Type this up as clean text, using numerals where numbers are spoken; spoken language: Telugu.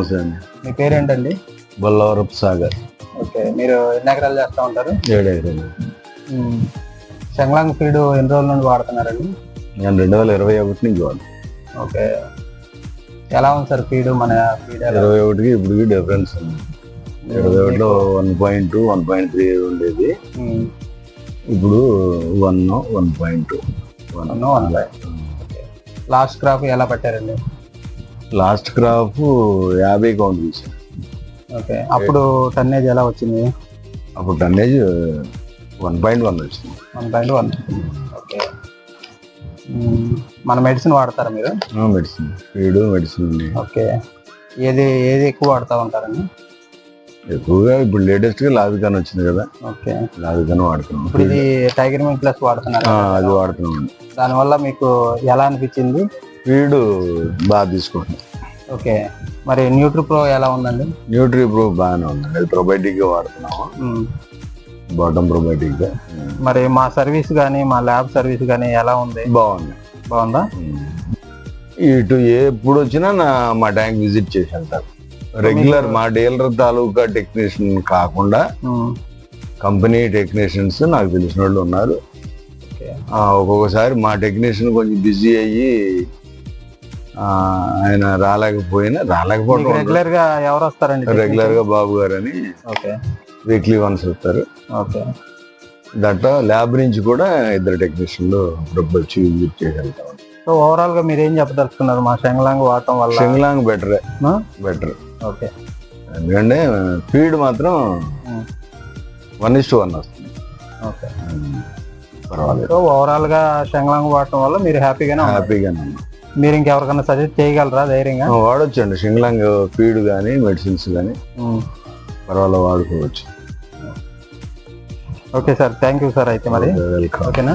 నమస్తే అండి. మీ పేరేంటండి? బొల్లవరపు సాగర్. ఓకే, మీరు ఎన్ని ఎకరాలు చేస్తూ ఉంటారు? 7 ఎకరాలు. షంగ్లాంగ్ ఫీడ్ ఎన్ని రోజుల నుండి వాడుతున్నారండి? నేను 2021 నుంచి వాడు. ఓకే, ఎలా ఉంది సార్ ఫీడ్? మన ఫీడ్ 21కి ఇప్పుడు డిఫరెన్స్ ఉంది. 21లో 1.2, 1.3 ఉండేది. ఇప్పుడు 1.2. లాస్ట్ క్రాప్ ఎలా పట్టారండి? లాస్ట్ క్రాప్ 50 కౌంట్ తీసాను. ఓకే, అప్పుడు టన్నేజ్ ఎలా వచ్చింది? అప్పుడు టన్నేజ్ 1.1 వచ్చింది. 1.1. ఓకే, మన మెడిసిన్ వాడతారా మీరు? మెడిసిన్, ఫీడ్ మెడిసిన్ ఉంది. ఓకే, ఏది ఎక్కువ వాడుతూ ఉంటారండి? ఎక్కువగా ఇప్పుడు లేటెస్ట్ గా లావికాన్ వచ్చింది కదా. ఓకే, లావికాన్ వాడుతున్నాం. ఇప్పుడు ఇది టైగర్ మిల్ ప్లస్ వాడుతున్నారు. అది వాడుతున్నాం. దానివల్ల మీకు ఎలా అనిపించింది? ఫీడ్ బాగా తీసుకుంటున్నాం. ఓకే, మరి న్యూట్రీ ప్రో ఎలా ఉందండి? న్యూట్రీ ప్రో బాగానే ఉంది. అది ప్రొబయోటిక్ గా వాడుతున్నాము. బాటమ్ ప్రొబయోటిక్ గా. మరి మా సర్వీస్ కానీ మా ల్యాబ్ సర్వీస్ కానీ ఎలా ఉంది? బాగుందా? ఇటు ఎప్పుడు వచ్చినా మా ట్యాంక్ విజిట్ చేసి వెళ్తారు. రెగ్యులర్ మా డీలర్ తాలూకా టెక్నీషియన్ కాకుండా కంపెనీ టెక్నీషియన్స్ నాకు తెలిసిన వాళ్ళు ఉన్నారు. ఒక్కొక్కసారి మా టెక్నీషియన్ కొంచెం బిజీ అయ్యి ఆయన రాలేకపోవడం. రెగ్యులర్ గా ఎవరు వస్తారండి? రెగ్యులర్ గా బాబు గారు అని వీక్లీ వన్స్ వస్తారు. ఓకే, దట్ ల్యాబ్ నుంచి కూడా 2 టెక్నీషియన్లు అప్పుడప్పుడు వచ్చి విజిట్ చేసి వెళ్తాం. సో ఓవరాల్ గా మీరు ఏం చెప్పదలుచుకున్నారు మా షంగ్లాంగ్ వాడటం వల్ల? షంగ్లాంగ్ బెటర్. ఓకే, ఎందుకంటే ఫీడ్ మాత్రం 1:1 వస్తుంది. ఓకే, పర్వాలేదు. సో ఓవరాల్ గా షంగ్లాంగ్ వాడటం వల్ల మీరు హ్యాపీగానే ఉన్నాం. మీరు ఇంకెవరికైనా సజెస్ట్ చేయగలరా ధైర్యంగా? వాడొచ్చండి. షంగ్లాంగ్ ఫీడ్ కానీ మెడిసిన్స్ కానీ పర్వాలేదు, వాడుకోవచ్చు. Okay sir, thank you sir. అయితే మరి వెల్కమ్. ఓకేనా?